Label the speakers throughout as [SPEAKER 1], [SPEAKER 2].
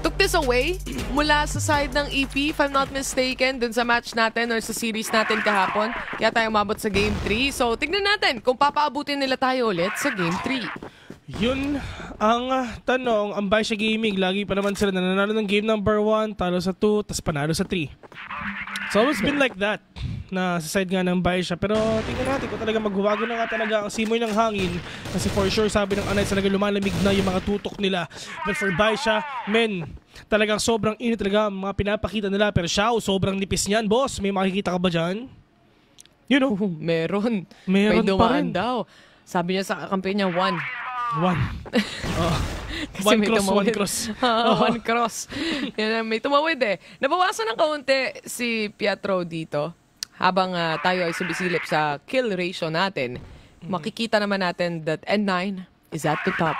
[SPEAKER 1] Took this away mula sa side ng EP, if I'm not mistaken, dun sa match natin or sa series natin kahapon. Kaya tayo umabot sa Game 3. So, tignan natin kung papaabutin nila tayo ulit sa Game 3.
[SPEAKER 2] Yun ang tanong. Ang Baisha Gaming, lagi pa naman sila nananalo ng game number 1, talo sa 2, tas panalo sa 3. It's always been like that na sa side nga ng Baisha. Pero tingnan natin kung talaga magbabago na nga talaga ang simoy ng hangin. Kasi for sure, sabi ng Anites, talaga lumalamig na yung mga tutok nila. But for Baisha, men, talagang sobrang init talaga ang mga pinapakita nila. Pero Xiao, sobrang nipis niyan, boss. May makikita ka ba dyan? You know?
[SPEAKER 1] Meron.
[SPEAKER 2] Meron
[SPEAKER 1] may dumaan
[SPEAKER 2] pa rin
[SPEAKER 1] daw. Sabi niya sa kakampi niya, 1.
[SPEAKER 2] One cross.
[SPEAKER 1] One cross. Yan, may tumawid eh. Nabawasan ng kaunti si Pietro dito. Habang tayo ay sumisilip sa kill ratio natin, makikita naman natin that N9 is at the top.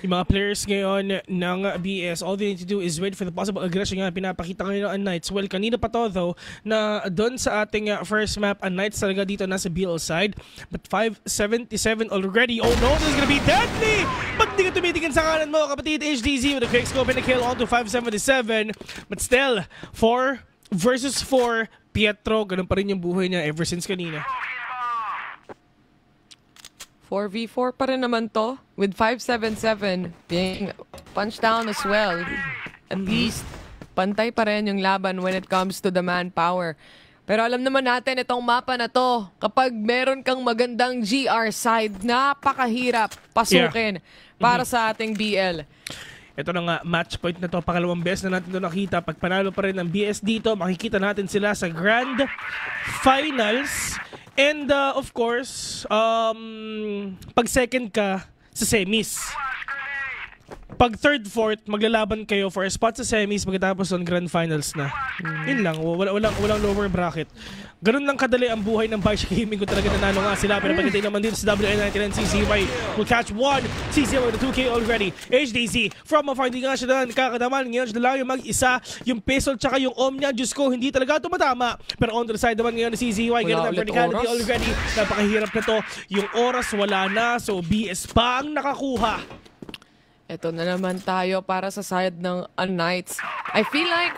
[SPEAKER 2] Yung mga players ngayon ng BS, all they need to do is wait for the possible aggression nga pinapakita ngayon ng Knights. Well, kanina pa to though, na doon sa ating first map, Knights talaga dito nasa BL side. But 577 already. Oh no, this is gonna be deadly! Ba't di ka tumitingin sa kanan mo, kapatid? HDZ with a quick scope and a kill on to 577. But still, 4 versus 4. Pietro, ganun pa rin yung buhay niya ever since kanina.
[SPEAKER 1] 4v4 pa rin naman to, with 577 being punched down as well. At least, pantay pa rin yung laban when it comes to the manpower. Pero alam naman natin, itong mapa na to, kapag meron kang magandang GR side, napakahirap pasukin para sa ating BL.
[SPEAKER 2] Ito na nga, match point na to. Pangalawang beses na natin ito nakita. Pag panalo pa rin ng BS dito, makikita natin sila sa Grand Finals. And of course, pag second ka sa semis. Pag third, fourth, maglalaban kayo for a spot sa semis pagkatapos on Grand Finals na. Yun lang, walang lower bracket. Ganun lang kadali ang buhay ng Baisha Gaming kung talaga nanalo nga sila. Pero pagdating naman dito sa WN99, CCY will catch one. CCY with the 2K already. HDZ from afar, hindi nga siya nakakadaman. Ngayon siya lang yung mag-isa. Yung Pistol tsaka yung Omnia, Diyos ko, hindi talaga tumatama. Pero on the side naman ngayon ni CCY, ganun ang verticality already. Napakahirap na to. Yung oras wala na, so BS pa ang nakakuha.
[SPEAKER 1] Ito na naman tayo para sa side ng Knights. I feel like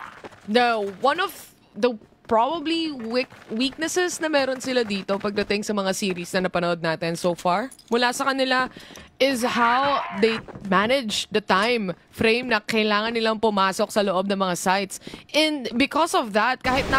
[SPEAKER 1] one of the probably weaknesses na meron sila dito pagdating sa mga series na napanood natin so far mula sa kanila is how they manage the time frame na kailangan nilang pumasok sa loob ng mga sites. And because of that, kahit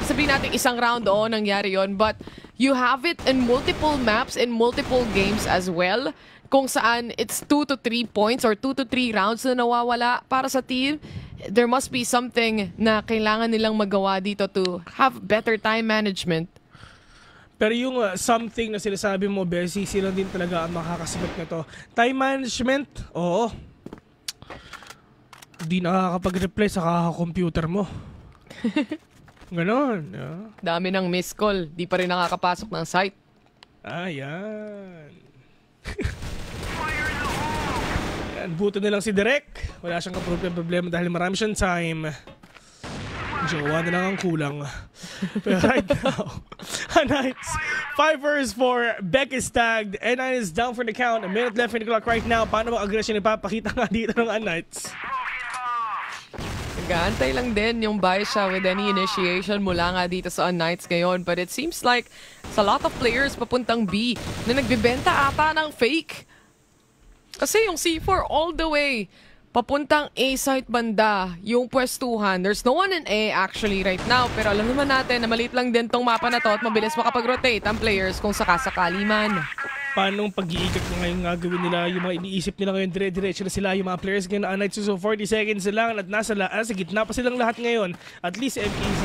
[SPEAKER 1] sabihin natin isang round nangyari yon, but you have it in multiple maps, in multiple games as well, kung saan it's 2 to 3 points or 2 to 3 rounds na nawawala para sa team. There must be something na kailangan nilang magawa dito to have better time management.
[SPEAKER 2] Pero yung something na sinasabi mo, Bessie, sila din talaga ang makakasabot na to. Time management, oo. Di nakakapag-reply sa kaka-computer mo. Ganon.
[SPEAKER 1] Dami ng missed call. Di pa rin nakakapasok ng site.
[SPEAKER 2] Ayan. Buto na lang si Derek. Wala siyang problema dahil marami siyang time. Jowa na lang ang kulang. Pero right now, Knights 5 versus 4. Beck is tagged. N9 is down for the count. A minute left in the clock right now. Paano ang aggression ipapakita nga dito ng Knights?
[SPEAKER 1] Nag-aantay lang din yung Baisha with any initiation mula nga dito sa Knights ngayon. But it seems like sa lot of players papuntang B na nagbibenta ata ng fake. Kasi yung C4 all the way papuntang A site banda, yung pwestuhan. There's no one in A actually right now. Pero alam naman natin na maliit lang din tong mapa na to at mabilis makapag-rotate ang players kung sakasakali man.
[SPEAKER 2] Paano pag-iikat na ngayon gagawin nila, yung mga iniisip nila ngayon, dire-diretso na sila, yung mga players ngayon na Knights, so 40 seconds lang at nasa gitna pa silang lahat ngayon. At least MKZ,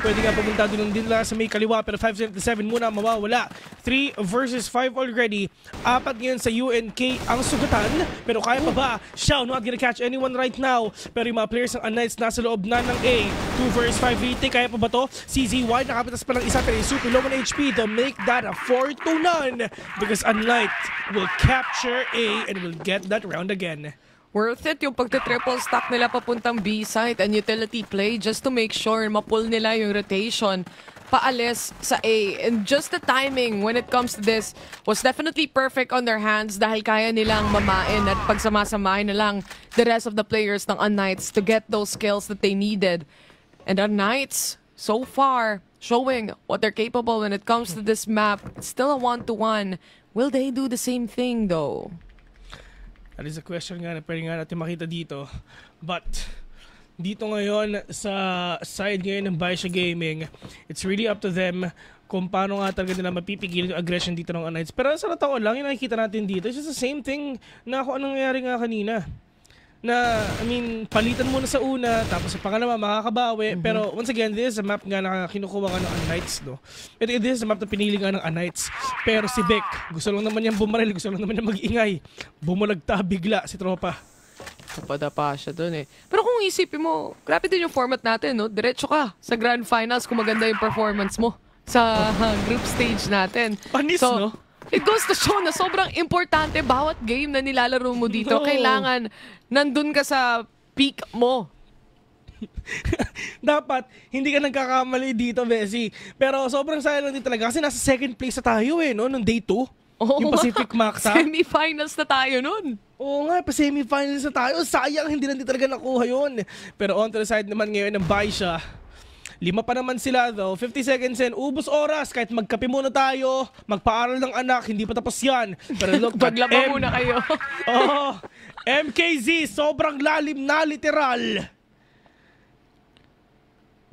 [SPEAKER 2] pwede nga pumunta doon din lang sa may kaliwa, pero 577 muna mawawala. 3 versus 5 already. 4 ngayon sa UNK ang sugatan, pero kaya pa ba? Xiao not gonna catch anyone right now, pero yung mga players ng Knights nasa loob na ng A. 2 versus 5 retake, kaya pa ba to? CZY nakapitas pa ng isa, pero yung super low on HP to make that a 4-0 because Knight will capture A and will get that round again.
[SPEAKER 1] Worth it yung pagte-triple stack nila papuntang B site and utility play just to make sure mapull nila yung rotation paalis sa A. And just the timing when it comes to this was definitely perfect on their hands dahil kaya nilang mamain at pagsamasamahin na lang the rest of the players ng Knights to get those skills that they needed. And the Knights, so far, showing what they're capable when it comes to this map. It's still a 1-1. Will they do the same thing though?
[SPEAKER 2] That is a question nga na pwede nga natin makita dito. But, dito ngayon sa side ngayon ng Baisha Gaming, it's really up to them kung paano nga talaga nila mapipigil yung aggression dito ng Knights. Pero sa tao lang, yung nakikita natin dito, it's just the same thing na kung anong nangyari nga kanina. Na, I mean, palitan muna sa una, tapos sa pangalawa, makakabawi. Pero once again, this is a map nga na kinukuha ka ng Knights, no? This is a map na pinili nga ng Knights. Pero si Beck, gusto lang naman niyang bumaril, gusto lang naman niyang mag-ingay. Bumulagta bigla si tropa.
[SPEAKER 1] Napadapa siya dun eh. Pero kung isipin mo, grabe din yung format natin, no? Diretso ka sa Grand Finals kung maganda yung performance mo sa group stage natin.
[SPEAKER 2] Panis, no?
[SPEAKER 1] It goes to show na sobrang importante bawat game na nilalaro mo dito. No. Kailangan nandun ka sa peak mo.
[SPEAKER 2] Dapat, hindi ka nagkakamali dito, Bessie. Pero sobrang sayang lang din talaga kasi nasa second place na tayo eh, no? Nung day 2. Yung Pacific Macta.
[SPEAKER 1] Semifinals na tayo nun.
[SPEAKER 2] Oo nga, pa-semifinals na tayo. Sayang, hindi na talaga nakuha yun. Pero on to the side naman ngayon ng Baisha. 5 pa naman sila though. 50 seconds in. Ubus oras. Kahit magkape muna tayo. Magpaaral ng anak. Hindi pa tapos yan. Pero look,
[SPEAKER 1] paglaba muna kayo.
[SPEAKER 2] Oh, MKZ. Sobrang lalim na literal.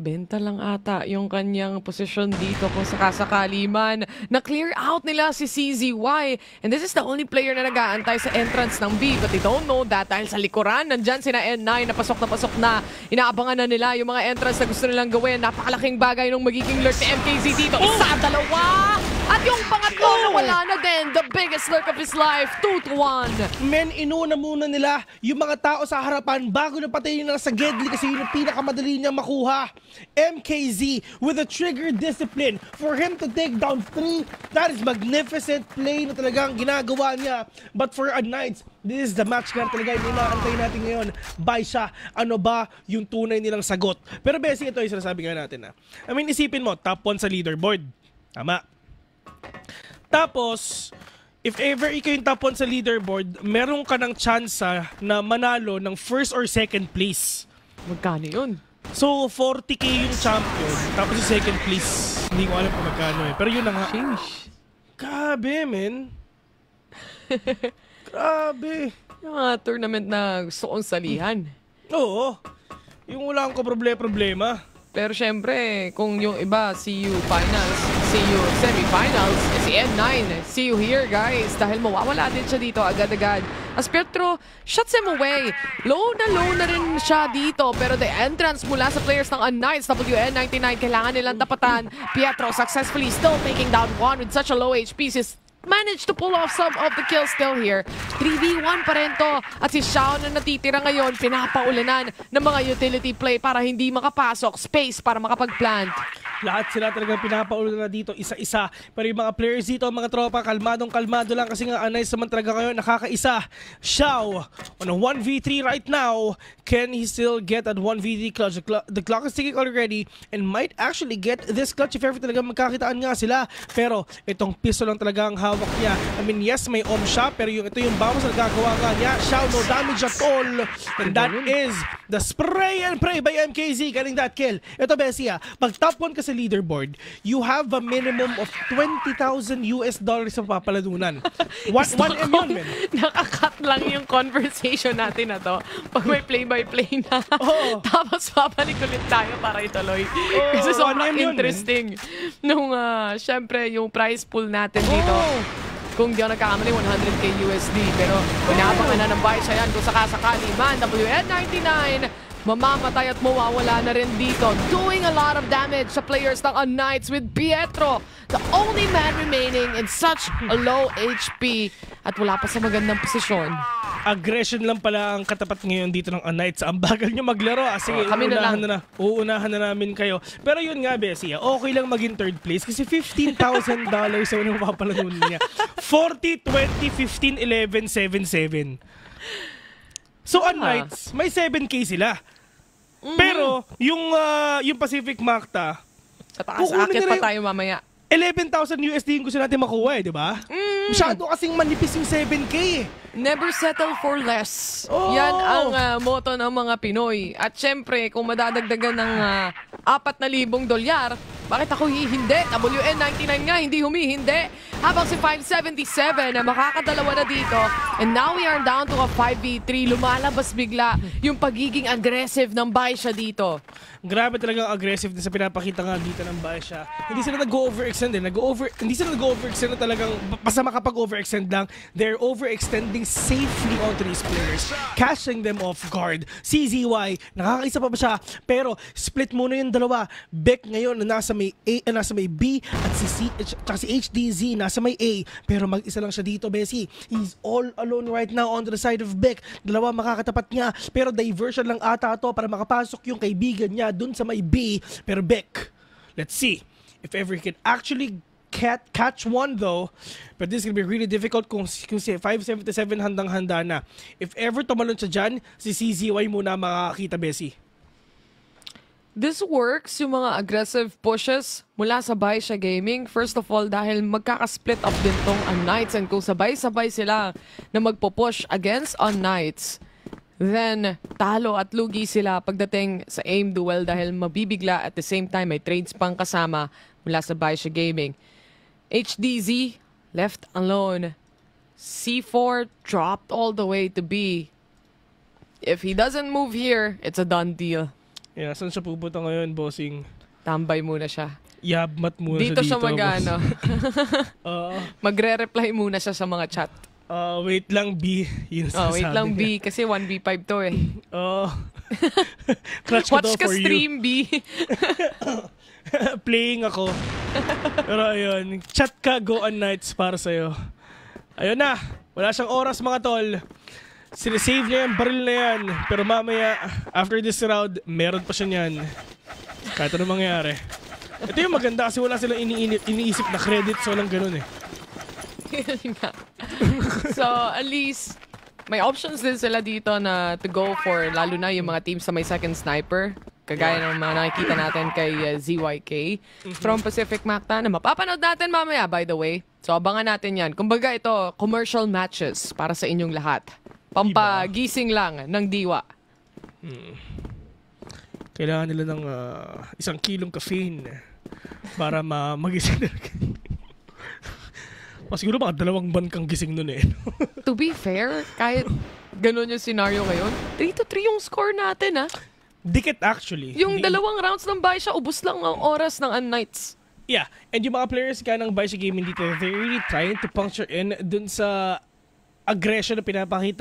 [SPEAKER 1] Benta lang ata yung kanyang posisyon dito kung sakasakali man. Na-clear out nila si CZY. And this is the only player na nag-aantay sa entrance ng B. But they don't know that dahil sa likuran, nandyan sina N9 na pasok na. Inaabangan na nila yung mga entrance na gusto nilang gawin. Napakalaking bagay nung magiging lurk ni MKZ dito. Isa, dalawa! At yung pangatlo na wala na din. The biggest lurk of his life. 2-1.
[SPEAKER 2] Men, inuna muna nila yung mga tao sa harapan bago na patayin nila sa Gedli kasi yun yung pinakamadali niyang makuha. MKZ with a trigger discipline for him to take down 3. That is magnificent play na talagang ginagawa niya. But for Knights, this is the match nga talaga yung inaantay natin ngayon. Baisha, ano ba yung tunay nilang sagot? Pero basic ito yung sinasabi nga natin na. I mean, isipin mo, top 1 sa leaderboard. Tama. Tapos, if ever ikaw yung top 1 sa leaderboard, meron ka ng chance na manalo ng first or second place.
[SPEAKER 1] Magkano yun?
[SPEAKER 2] So, 40k yung champion. Tapos yung second place, hindi ko alam kung magkano eh. Pero yun na nga. Grabe, men. Grabe.
[SPEAKER 1] Yung mga tournament na gusto kong salihan.
[SPEAKER 2] Oo. Yung wala akong problema.
[SPEAKER 1] Pero syempre, kung yung iba, see you finals, see you semifinals, si N9, see you here guys. Dahil mawawala din siya dito agad-agad. As Pietro shuts him away. Low na rin siya dito. Pero the entrance mula sa players ng Knights, WN99, kailangan nilang tapatan. Pietro successfully still taking down one with such a low HP. Managed to pull off some of the kills still here. 3v1 pa rin to. At si Xiao na natitira ngayon, pinapaulanan ng mga utility play para hindi makapasok. Space para makapag-plant.
[SPEAKER 2] Lahat sila talagang pinapaulanan na dito, isa-isa. Pero yung mga players dito, mga tropa, kalmadong-kalmado lang kasi nga Nice naman talaga ngayon, nakakaisa. Xiao on a 1v3 right now. Can he still get that 1v3 clutch? The clock is ticking already and might actually get this clutch if ever talaga magkakitaan nga sila. Pero itong pistol lang talaga ang hawak niya. I mean, yes, may om siya, pero ito yung bounce na gagawa nga niya. Xiao, no damage at all. And that is the spray and pray by MKZ getting that kill. Ito, Bessie, pag top 1 ka sa leaderboard, you have a minimum of $20,000 sa papaladunan. 1M yun, man.
[SPEAKER 1] Nakakat lang yung conversation natin na to. Pag may play-by-play na. Tapos papalik ulit tayo para ituloy. Kasi sobrang interesting. Nung, syempre, yung prize pool natin dito. Kung di ako nagkakamali, 100k USD. Pero inabangan na ng Baisha yan kung sakasakali man. WN99 mamamatay at mawawala na rin dito. Doing a lot of damage sa players ng Knights with Pietro, the only man remaining in such a low HP at wala pa sa magandang posisyon.
[SPEAKER 2] Aggression lang pala ang katapat ngayon dito ng Knights. Ang bagal nyo maglaro. Sige, uunahan na namin kayo. Pero yun nga, Bessie, okay lang maging third place kasi $15,000 sa unang mapapalanunan niya. 40, 20, 15, 11, 7, 7. So on nights, may 7K sila. Pero yung Pacific Macta,
[SPEAKER 1] Sa taas, akit pa tayo mamaya.
[SPEAKER 2] 11,000 USD yung gusto natin makuha di ba? Masyado kasing manipis yung 7K eh.
[SPEAKER 1] Never settle for less.
[SPEAKER 2] Oh!
[SPEAKER 1] Yan ang motto ng mga Pinoy. At syempre, kung madadagdagan ng $4,000, bakit ako hindi? WN99 nga, hindi humihindi. Habang si 577 na makakadalawa na dito. And now we are down to a 5v3. Lumalabas bigla yung pagiging aggressive ng Baisha dito.
[SPEAKER 2] Grabe talagang aggressive din sa pinapakita nga dito ng Baisha. Hindi sila nag-overextend eh. Hindi sila nag-overextend na talagang basta makapag-overextend lang. They're overextending safely onto these players. Catching them off guard. CZY, nakakaisa pa ba siya? Pero split muna yung dalawa. Beck ngayon na nasa may B at si HDZ nasa may A. Pero mag-isa lang siya dito, Bessie. He's all alone right now on the side of Beck. Dalawa makakatapat niya. Pero diversion lang ata to para makapasok yung kaibigan niya dun sa may B. Pero Beck, let's see if ever he can actually catch one though. But this is gonna be really difficult kung si 577 handang-handa na. If ever tumalon siya dyan, si CZY muna makakita, Bessie.
[SPEAKER 1] This works, yung mga aggressive pushes mula sa Baisha Gaming. First of all, dahil magkaka-split up din tong Knights, and kung sabay-sabay sila na magpo-push against Knights, then talo at lugi sila pagdating sa aim duel dahil mabibigla at the same time may trades pang kasama mula sa Baisha Gaming. HDZ left alone. C4 dropped all the way to B. If he doesn't move here, it's a done deal.
[SPEAKER 2] Yeah, saan siya pupunta ngayon, bossing?
[SPEAKER 1] Tambay muna siya.
[SPEAKER 2] Yabmat muna
[SPEAKER 1] Dito siya
[SPEAKER 2] dito.
[SPEAKER 1] mag-ano. Magre-reply muna siya sa mga chat.
[SPEAKER 2] Wait lang, B. Yun
[SPEAKER 1] Wait lang, B. Kasi 1v5 to eh.
[SPEAKER 2] Clutch ko
[SPEAKER 1] Watch
[SPEAKER 2] to
[SPEAKER 1] ka
[SPEAKER 2] for
[SPEAKER 1] stream,
[SPEAKER 2] you.
[SPEAKER 1] B.
[SPEAKER 2] Playing ako. Pero ayun, chat ka, go on nights para sa'yo. Ayun na. Wala siyang oras, mga tol. Sinisave niya yung baril na yan. Pero mamaya, after this round, meron pa siya niyan. Kahit ano mangyari. Ito yung maganda kasi wala silang iniisip na credit. So walang ganun eh. So, at least, may options din sila dito na to go for, lalo na yung mga teams sa may second sniper. Kagaya ng mga nakikita natin kay ZYK from Pacific Macta na mapapanood natin mamaya, by the way. So, abangan natin yan. Kumbaga ito, commercial matches para sa inyong lahat. Pampagising lang ng diwa. Kailangan nila ng 1 kilong caffeine para magising na. Siguro mga 2 ban kang gising nun eh.
[SPEAKER 1] To be fair, kahit ganun yung scenario ngayon, 3-3 yung score natin, ha?
[SPEAKER 2] Dikit actually.
[SPEAKER 1] Yung 2 rounds ng Baisha, ubus lang ang oras ng Knights.
[SPEAKER 2] Yeah, and yung mga players ka ng Baisha Gaming dito, they're really trying to puncture in dun sa aggression na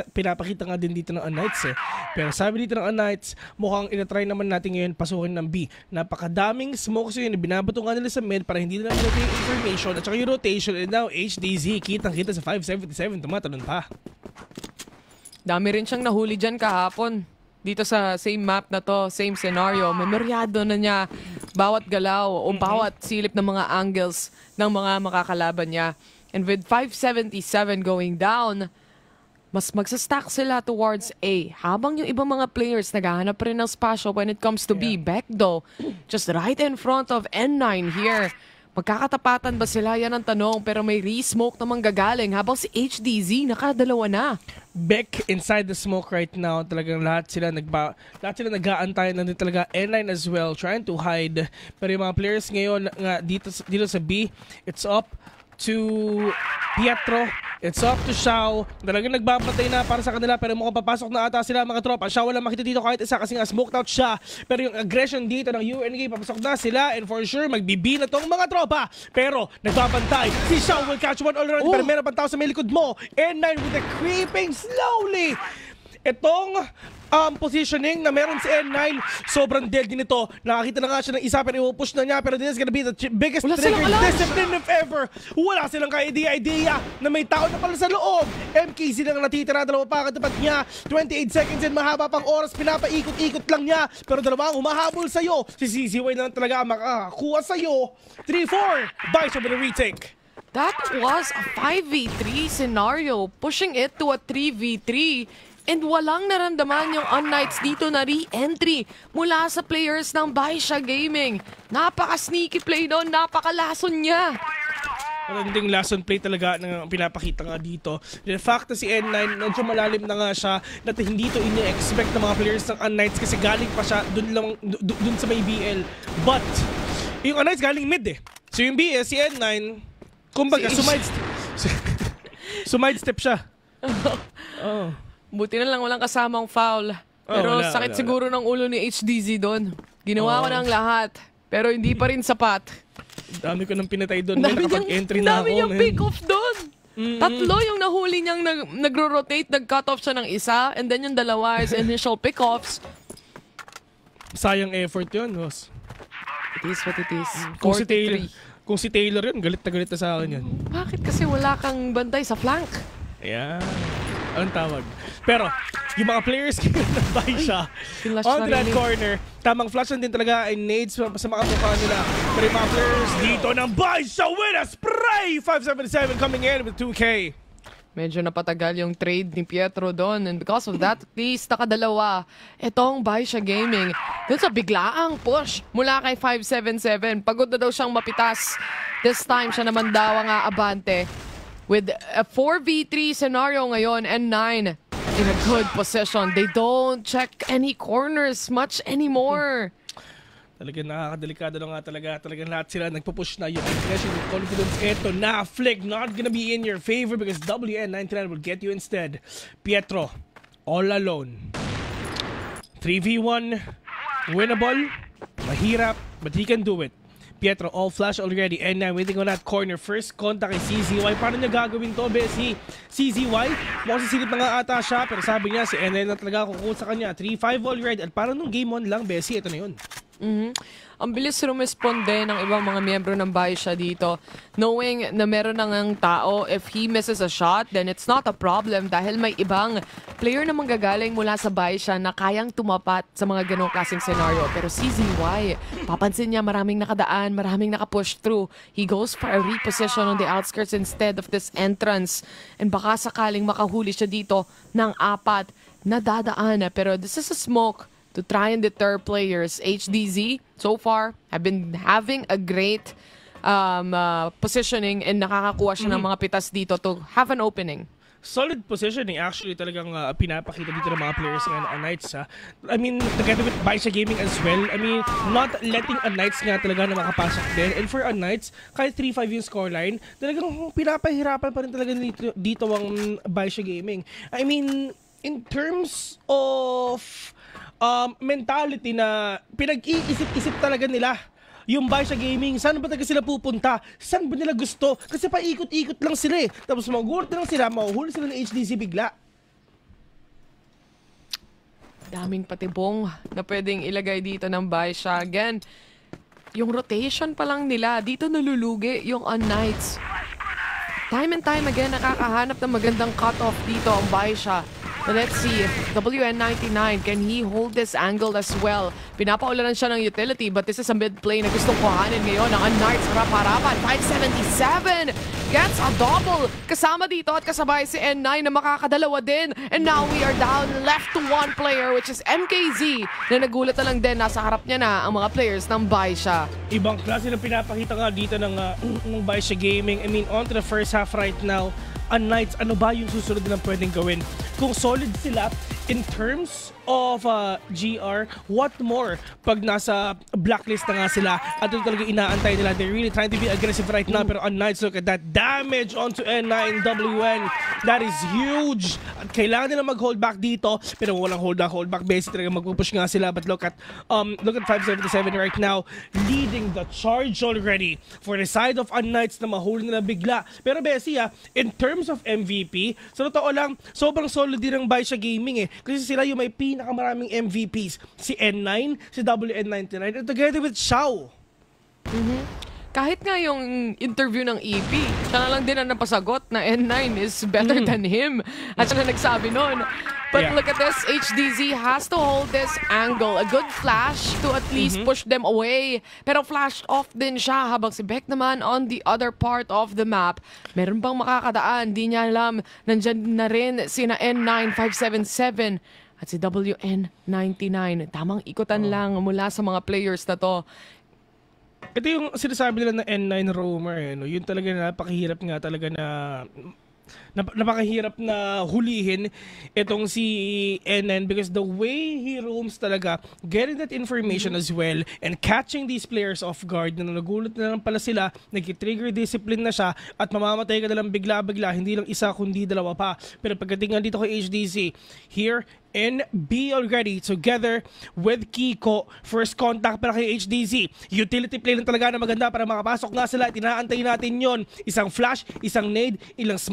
[SPEAKER 2] pinapakita nga din dito ng Knights eh. Pero sabi dito ng Knights, mukhang inatry naman natin ngayon pasukin ng B. Napakadaming smokes yun, binabato nga nila sa mid para hindi nila nila yung information at saka yung rotation, and now HDZ kitang-kita sa 577, tumatalon pa.
[SPEAKER 1] Dami rin siyang nahuli dyan kahapon. Dito sa same map na to, same scenario, memoryado na niya bawat galaw o bawat silip ng mga angles ng mga makakalaban niya. And with 577 going down, mas magsastack sila towards A. Habang yung ibang mga players naghahanap rin ng spasyo when it comes to B. Beck though, just right in front of N9 here. Magkakatapatan ba sila? Yan ang tanong. Pero may re-smoke namang gagaling habang si HDZ nakadalawa na.
[SPEAKER 2] Beck inside the smoke right now. Talagang lahat sila nag-aantayan na din talaga. N9 as well, trying to hide. Pero yung mga players ngayon nga dito sa B, it's up to Pietro. It's up to Xiao. Talagang nagbabantay na para sa kanila pero mukhang papasok na ata sila mga tropa. Xiao wala makita dito kahit isa kasi nga smoked out siya. Pero yung aggression dito ng UNK, papasok na sila and for sure magbibi na tong mga tropa. Pero nagbabantay. Si Xiao will catch one all around pero meron pang tao sa may likod mo. N9 with the creeping slowly. Itong positioning na meron si N9, sobrang deadly nito. Nakakita na nga siya ng isa pero ipupush na niya pero this is gonna be the biggest trigger discipline if ever. Wala silang ka-idea na may tao na pala sa loob. MKZ lang natitira, dalawa pa katapat niya. 28 seconds and mahaba pang oras, pinapaikot-ikot lang niya. Pero dalawa ang humahabol sa'yo. Si CZY na lang talaga makakakuha sa'yo. 3-4, Baisha with a retake.
[SPEAKER 1] That was a 5v3 scenario, pushing it to a 3v3. And walang naramdaman yung Unnights dito na re-entry mula sa players ng Baisha Gaming. Napaka-sneaky play doon, napaka-lason niya.
[SPEAKER 2] Magandang lesson play talaga na pinapakita nga dito. The fact na si N9, medyo malalim na nga siya, na hindi to ini-expect ng mga players ng Unnights kasi galing pa siya dun sa may BL. But, yung Unnights galing mid eh. So yung BL, si N9, kumbaga, sumide-step siya. Oh.
[SPEAKER 1] Buti na lang walang kasamang foul. Pero sakit siguro ng ulo ni HDZ doon. Ginawa ko ng lahat. Pero hindi pa rin sapat.
[SPEAKER 2] Dami ko nang pinatay doon. Nakapag-entry na ako.
[SPEAKER 1] Dami niyang pick-off doon. Tatlo yung nahuli niyang nagro-rotate, nag-cut off siya ng isa, and then yung dalawa is initial pick-offs.
[SPEAKER 2] Sayang effort yun, boss.
[SPEAKER 1] It is what it is.
[SPEAKER 2] Kung si Taylor yun, galit na sa akin yun.
[SPEAKER 1] Bakit kasi wala kang bantay sa flank?
[SPEAKER 2] Ayan. Anong tawag? Pero, yung mga players na buy siya on that corner, tamang flash din talaga ay nades sa mga mukha nila. Pero yung mga players dito ng buy siya with a spray! 577 coming in with 2K.
[SPEAKER 1] Medyo napatagal yung trade ni Pietro doon, and because of that, at least nakadalawa itong Baisha Gaming. Doon sa biglaang push mula kay 577. Pagod na daw siyang mapitas. This time siya naman daw ang aabante. With a 4v3 scenario ngayon, N9 in a good position. They don't check any corners much anymore.
[SPEAKER 2] Talagang nakakadelikado na nga talaga. Talagang lahat sila nagpo-push na yung aggression, yung confidence. Eto na, Flick, not gonna be in your favor because WN99 will get you instead. Pietro, all alone. 3v1, winnable, mahirap, but he can do it. Pietro, all flash already. N9 waiting on that corner. First contact kay CZY. Paano niya gagawin to, Bessie? CZY, mukhang sisilip na nga ata siya. Pero sabi niya, si N9 na talaga kukuha sa kanya. 3-5 already. At parang nung game 1 lang, Bessie, ito na yun.
[SPEAKER 1] Ang bilis rumesponde ng ibang mga miyembro ng Baisha dito. Knowing na meron ng tao, if he misses a shot, then it's not a problem dahil may ibang player na manggagaling mula sa Baisha na kayang tumapat sa mga ganong klaseng scenario. Pero CZY, papansin niya maraming nakadaan, maraming nakapush through. He goes for a reposition on the outskirts instead of this entrance. And baka sakaling makahuli siya dito ng 4 na dadaan. Pero this is a smoke to try and deter players. HDZ, so far, have been having a great positioning and nakakakuha siya ng mga pitas dito to have an opening.
[SPEAKER 2] Solid positioning actually talagang pinapakita dito ng mga players ng Knights. I mean, together with Baisha Gaming as well. I mean, not letting Knights nga talaga na makapasok din. And for Knights, kahit 3-5 yung scoreline, talagang pinapahirapan pa rin talaga dito ang Baisha Gaming. I mean, in terms of mentality na pinag-iisip-isip talaga nila yung Baisha Gaming, saan ba talaga sila pupunta? Saan ba nila gusto? Kasi paikot-ikot lang sila eh. Tapos mag-work lang sila, mahuhuli sila ng HDZ bigla.
[SPEAKER 1] Daming patibong na pwedeng ilagay dito ng Baisha. Again, yung rotation pa lang nila, dito nalulugi yung Knights. Time and time again, nakakahanap ng magandang cut-off dito ang Baisha. So let's see if WN99, can he hold this angle as well? Pinapaulanan siya ng utility, but this is a mid-play na gustong kuhanin ngayon ng Knights. Harap-harapan, 577 gets a double. Kasama dito at kasabay si N9 na makakadalawa din. And now we are down left to one player, which is MKZ, na nagulat na lang din. Nasa harap niya na ang mga players ng Baisha.
[SPEAKER 2] Ibang klase na pinapakita nga dito ng Baisha Gaming. I mean, on to the first half right now. Knights, ano ba yung susunod nilang pwedeng gawin? Kung solid sila in terms of GR, what more pag nasa blacklist na nga sila at ito talaga inaantay nila. They're really trying to be aggressive right now, pero Knights, look at that damage onto N9 WN. That is huge. At kailangan nila mag-hold back dito, pero walang hold back. Basically talaga magpupush nga sila, but look at 577 right now, leading the charge already for the side of Knights na mahuli nila bigla. Pero Bessie, in terms of MVP, sa totoo lang, sobrang solid din ng Baisha Gaming eh. Kasi sila yung may pinakamaraming MVPs. Si N9, si WN99, and together with Xiao.
[SPEAKER 1] kahit nga yung interview ng EP, siya na lang din ang napasagot na N9 is better than him. At siya na nagsabi nun. But look at this, HDZ has to hold this angle. A good flash to at least push them away. Pero flashed off din siya habang si Beck naman on the other part of the map. Meron bang makakadaan? Di niya alam. Nandyan na rin sina N9577 at si WN99. Tamang ikutan lang mula sa mga players na to.
[SPEAKER 2] Ito yung sinasabi nila na N9 roamer. No? Yun talaga napakahirap nga talaga na napakahirap na hulihin itong si N9 because the way he roams talaga, getting that information as well and catching these players off guard na nagulat na lang pala sila, nag-trigger discipline na siya at mamamatay ka na lang bigla-bigla, hindi lang isa kundi dalawa pa. Pero pagdating dito kay HDZ, here in B already together with Kiko. First contact para kay HDZ. Utility play lang talaga na maganda para makapasok nga sila. Tinaantay natin yon. Isang flash, isang nade,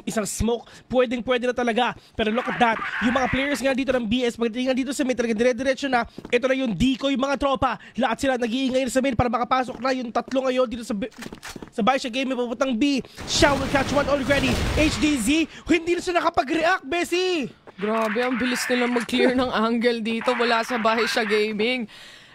[SPEAKER 2] isang smoke. Pwede na talaga. Pero look at that. Yung mga players nga dito ng BS, pagdating nga dito sa mid, talagang dire-diretso na. Ito na yung decoy, mga tropa. Lahat sila nag-iingay sa mid para makapasok na yung tatlo ngayon dito sa Baisha game. Papuntang B. Shao will catch one already. HDZ, hindi na siya nakapag-react, Bessie.
[SPEAKER 1] Grabe, ang bilis nilang mag-clear ng angle dito mula sa Baisha Gaming.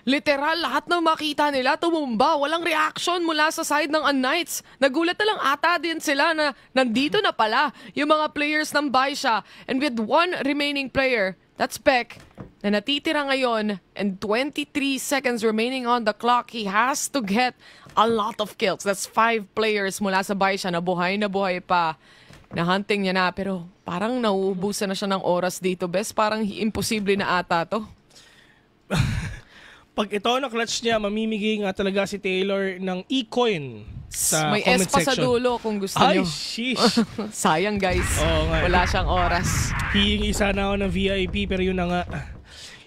[SPEAKER 1] Literal, lahat ng makita nila tumumba. Walang reaction mula sa side ng Knights. Nagulat na lang ata din sila na nandito na pala yung mga players ng Baisha. And with one remaining player, that's Beck, na natitira ngayon and 23 seconds remaining on the clock, he has to get a lot of kills. That's 5 players mula sa Baisha na buhay pa. Na-hunting niya na, pero parang nauubusan na siya ng oras dito, Bes. Parang imposible na ata to.
[SPEAKER 2] Pag ito na clutch niya, mamimigay nga talaga si Taylor ng e-coin sa
[SPEAKER 1] may
[SPEAKER 2] comment
[SPEAKER 1] S pa
[SPEAKER 2] section.
[SPEAKER 1] sa dulo kung gusto
[SPEAKER 2] Ay,
[SPEAKER 1] nyo.
[SPEAKER 2] sheesh.
[SPEAKER 1] Sayang, guys.
[SPEAKER 2] nga.
[SPEAKER 1] Wala siyang oras.
[SPEAKER 2] Hihingi sana ako ng VIP, pero yun na nga.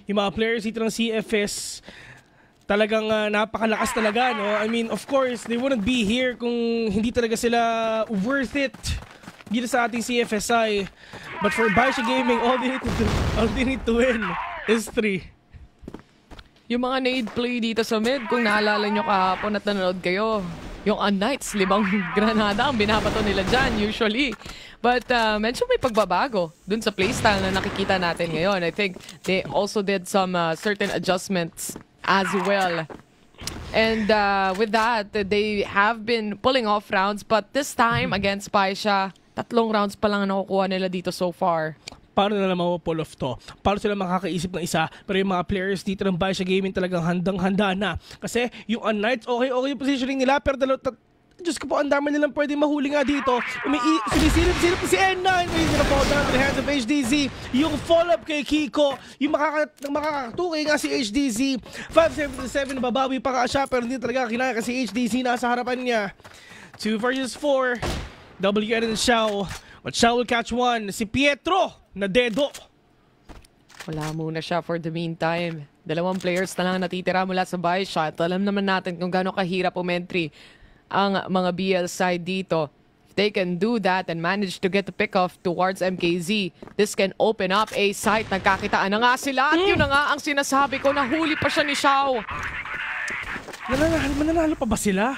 [SPEAKER 2] Yung mga players dito ng CFS, talagang napakalakas talaga, no? I mean, of course, they wouldn't be here kung hindi talaga sila worth it dito sa ating CFSI. But for Baisha Gaming, all they need to win is 3.
[SPEAKER 1] Yung mga nade play dito sa mid, kung naalala nyo kahapon at nanonood kayo, yung Knights, 5 granada ang binabato nila dyan usually. But medyo may pagbabago dun sa playstyle na nakikita natin ngayon. I think they also did some certain adjustments as well. And with that, they have been pulling off rounds, but this time against Baisha, 3 rounds pa lang ang nakukuha nila dito so far.
[SPEAKER 2] Paano na naman pull off to? Paano sila makakaisip ng isa? Pero yung mga players dito ng Baisha Gaming talagang handang-handa na. Kasi yung Knights, okay yung positioning nila, pero Diyos ko po, ang dami nilang pwede mahuli nga dito. Sumisilip si N9. May fall down to the hands of HDZ. Yung follow-up kay Kiko. Yung makakatukay nga si HDZ. 577, babawi pa nga siya, pero hindi talaga kinaya kasi HDZ nasa harapan niya. 2 versus 4. WN and Xiao. But Xiao will catch one. Si Pietro na dedo.
[SPEAKER 1] Wala muna siya for the meantime. 2 players na lang natitira mula sa Baisha. At alam naman natin kung gaano kahirap umentry ang mga BL side dito. If they can do that and manage to get the pick-off towards MKZ, this can open up a site. Nagkakitaan na nga sila. At yun na nga ang sinasabi ko, nahuli pa siya ni Xiao.
[SPEAKER 2] Mananalo pa ba sila?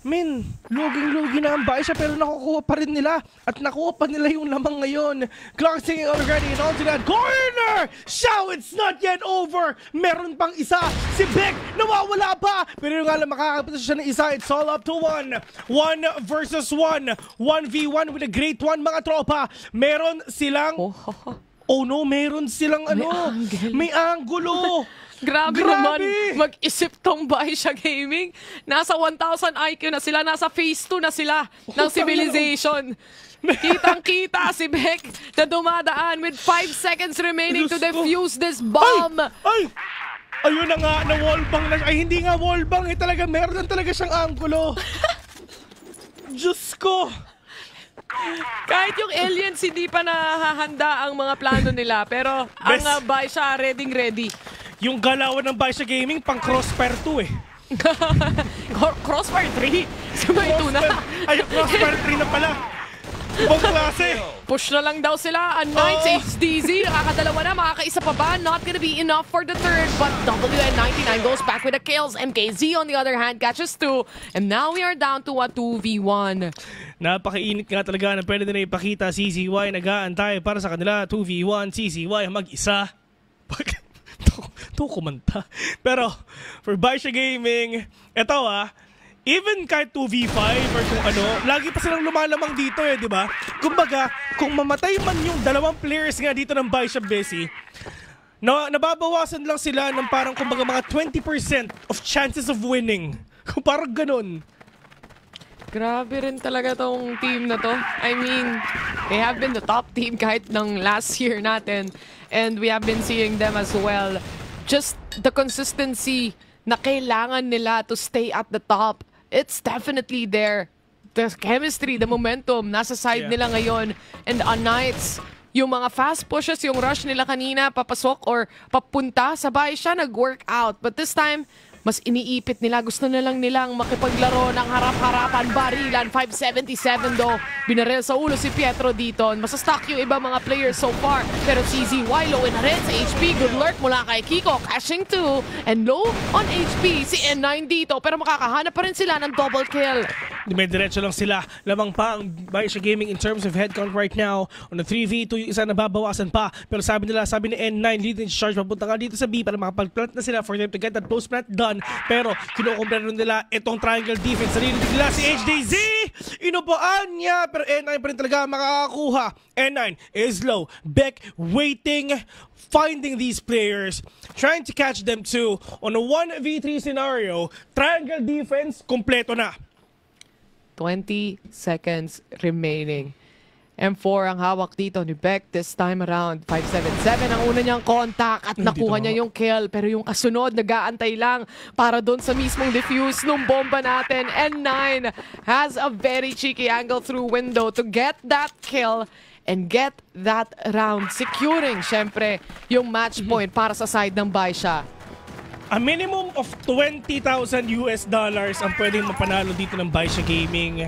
[SPEAKER 2] Men, luging-lugi na ang Baisha pero nakukuha pa rin nila. At nakuha pa nila yung lamang ngayon. Clock singing already and on to that corner! Xiao, it's not yet over! Meron pang isa! Si Beck, nawawala pa! Pero yung nga lang makakapita siya ng isa, it's all up to 1. 1 versus 1. 1v1 with a great one, mga tropa. Meron silang... Oh no, meron silang may anggulo!
[SPEAKER 1] Grabe naman mag-isip tong Baisha Gaming. Nasa 1,000 IQ na sila. Nasa phase 2 na sila ng Civilization. Kitang-kita si Beck na dumadaan with 5 seconds remaining to defuse this bomb.
[SPEAKER 2] Ayun na nga, na wallbang na. Ay, hindi nga wallbang. Talaga, meron talaga siyang anggulo. Diyos ko.
[SPEAKER 1] Kahit yung aliens hindi pa nahahanda ang mga plano nila. Pero ang Baisha ready.
[SPEAKER 2] Yung galawan ng Baisha Gaming, pang Crossfire 2 eh.
[SPEAKER 1] Crossfire 3? Sabay ito na.
[SPEAKER 2] Ay, Crossfire 3 na pala. Ibang klase.
[SPEAKER 1] Push na lang daw sila. Knights, HDZ, nakakadalawa na. Makakaisa pa ba? Not gonna be enough for the third. But WN99 goes back with the kills. MKZ on the other hand catches 2. And now we are down to a 2v1.
[SPEAKER 2] Napakainit nga talaga na pwede na ipakita. CCY nag-aantay para sa kanila. 2v1, CCY mag-isa. Ito kumanta. Pero for Baisha Gaming, eto even kahit 2v5 or kung ano, lagi pa silang lumalamang dito di ba? Kumbaga, kung mamatay man yung dalawang players nga dito ng Baisha Bessie, nababawasan lang sila ng parang kumbaga mga 20% of chances of winning. Parang ganun.
[SPEAKER 1] Grabe rin talaga tong team na to. I mean, they have been the top team kahit ng last year natin. And we have been seeing them as well. Just the consistency na kailangan nila to stay at the top. It's definitely there. The chemistry, the momentum, nasa side nila ngayon. And on Knights, yung mga fast pushes, yung rush nila kanina, papasok or papunta, sabay siya nag-work out. But this time, mas iniipit nila. Gusto na lang nilang makipaglaro ng harap-harapan. Barilan, 577 do. Binaril sa ulo si Pietro dito. Masastock yung iba mga players so far. Pero CZY low na rin sa HP. Good lurk mula kay Kiko. Cashing 2. And low on HP si N9 dito. Pero makakahanap pa rin sila ng double kill.
[SPEAKER 2] May diretso lang sila. Lamang pa ang Baisha Gaming in terms of headcount right now. On the 3v2, yung isa nababawasan pa. Pero sabi ni N9, leading charge. Papunta nga dito sa B para makapag-plant na sila for them to get that post-plant done. Pero kinukumpleto nila itong triangle defense. Sarili nila si HDZ. Inupuan niya. Pero N9 pa rin talaga makakakuha. N9 is low. Beck waiting. Finding these players. Trying to catch them too. On a 1v3 scenario, triangle defense, kompleto na.
[SPEAKER 1] 20 seconds remaining. M4 ang hawak dito ni Beck this time around. 577 ang una niyang contact at nakuha niya yung kill. Pero yung kasunod, nag-aantay lang para doon sa mismong defuse nung bomba natin. N9 has a very cheeky angle through window to get that kill and get that round. Securing, syempre, yung match point para sa side ng Baisha.
[SPEAKER 2] A minimum of $20,000 ang pwedeng mapanalo dito ng Baisha Gaming.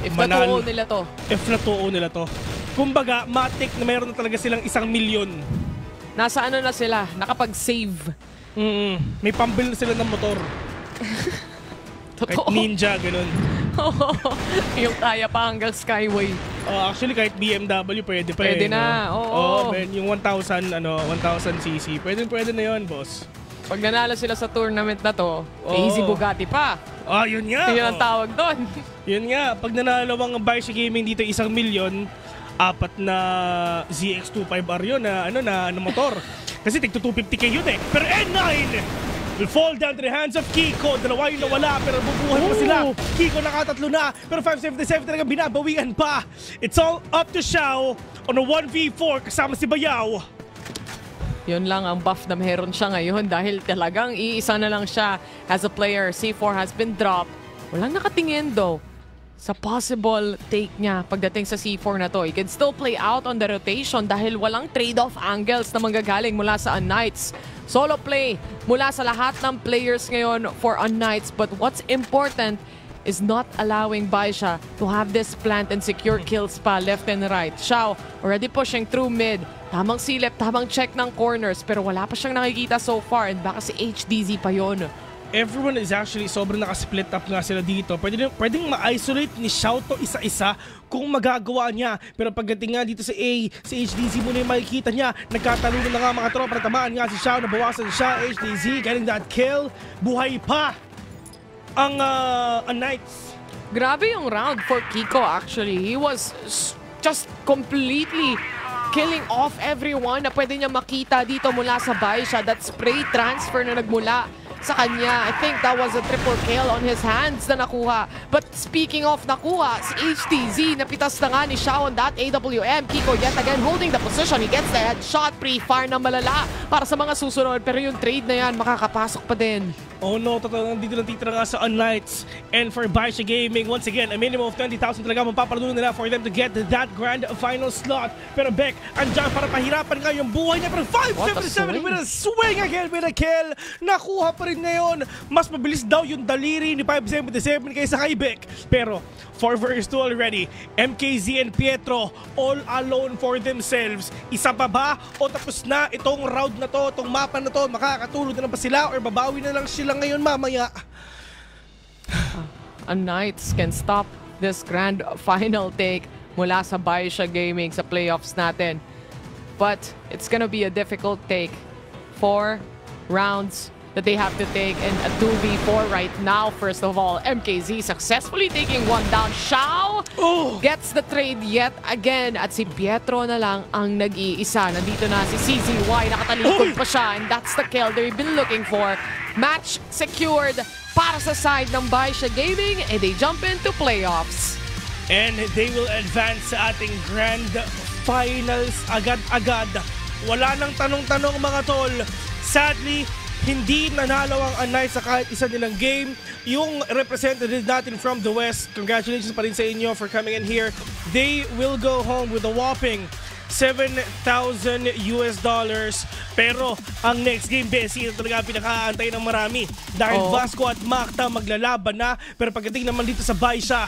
[SPEAKER 1] If natuo nila to.
[SPEAKER 2] If natuo nila to. Kumbaga, matik na mayroon na talaga silang 1 milyon.
[SPEAKER 1] Nasa ano na sila? Nakapag-save.
[SPEAKER 2] May pambil na sila ng motor.
[SPEAKER 1] Totoo.
[SPEAKER 2] Kahit ninja, ganun.
[SPEAKER 1] Yung kaya pa hanggang Skyway.
[SPEAKER 2] Actually, kahit BMW, pwede pa
[SPEAKER 1] Pwede na, oo.
[SPEAKER 2] Yung 1,000 cc. Pwede na yun, boss.
[SPEAKER 1] Pag nanalo sila sa tournament na to, easy Bugatti pa.
[SPEAKER 2] Yun nga.
[SPEAKER 1] Yun ang tawag doon.
[SPEAKER 2] Yun nga. Pag nanalo ang Baisha Gaming dito 1 milyon, 4 na ZX25R yun na motor. Kasi tigto 250k yun eh. Pero N9 will fall down to the hands of Kiko. Dalawa yung nawala pero bubuhay pa sila. Kiko nakatatlo na pero 577 talaga binabawian pa. It's all up to Xiao on a 1v4 kasama si Bayaw.
[SPEAKER 1] Yun lang ang buff na meron siya ngayon dahil talagang iisa na lang siya as a player. C4 has been dropped. Walang nakatingin though sa possible take niya pagdating sa C4 na to. He can still play out on the rotation dahil walang trade-off angles na manggagaling mula sa Knights. Solo play mula sa lahat ng players ngayon for Knights. But what's important is not allowing Baisha to have this plant and secure kills pa left and right. Xiao already pushing through mid. Tamang silip, tamang check ng corners pero wala pa siyang nakikita so far and baka si HDZ pa yon.
[SPEAKER 2] Everyone is actually sobrang naka-split up nga sila dito. Pwedeng ma-isolate ni Xiao to isa-isa kung magagawa niya. Pero pagdating nga dito sa A, si HDZ muna yung makikita niya. Nagkatalunan na nga mga tropa, tamaan nga si Xiao, nabawasan siya. HDZ getting that kill. Buhay pa ang Knights.
[SPEAKER 1] Grabe yung round for Kiko actually. He was just completely killing off everyone na pwede niya makita dito mula sa Baisha. That spray transfer na nagmula sa kanya. I think that was a triple kill on his hands na nakuha. But speaking of nakuha, si HTZ napitas na nga ni Xiao on that AWM. Kiko yet again holding the position. He gets the headshot pre-fire na malala para sa mga susunod. Pero yung trade na yan makakapasok pa din.
[SPEAKER 2] Oh no, totoo dito lang titira nga sa Knights. And for Baisha Gaming, once again, a minimum of 20,000 talaga mapapalunan nila for them to get that grand final slot. Pero Beck, andyan para pahirapan nga yung buhay niya. Pero 577 with a swing again with a kill. Nakuha pa rin natin ngayon. Mas mabilis daw yung daliri ni 577 kaysa kay Beck. Pero 4 vs 2 already. MKZ and Pietro all alone for themselves. Isa pa ba o tapos na itong round na to, itong mapa na to? Makakatulog na lang pa sila or babawi na lang sila ngayon mamaya?
[SPEAKER 1] A Knights can stop this grand final take mula sa Baisha Gaming sa playoffs natin. But it's gonna be a difficult take. 4 rounds that they have to take in a 2v4 right now. First of all, MKZ successfully taking one down. Xiao gets the trade yet again. At si Pietro na lang ang nag-iisa. Nandito na si CZY. Nakatalikod pa siya. And that's the kill they've been looking for. Match secured para sa side ng Baisha Gaming. And they jump into playoffs.
[SPEAKER 2] And they will advance sa ating grand finals agad-agad. Wala nang tanong-tanong mga tol. Sadly, hindi nanalo ang Knights sa kahit isa nilang game. Yung representative natin from the West, congratulations pa rin sa inyo for coming in here. They will go home with a whopping $7,000 US. Pero ang next game, Bessie, ito talaga ang pinakaantay ng marami. Dahil Vasco at Makta maglalaban na. Pero pagdating naman dito sa Baisha,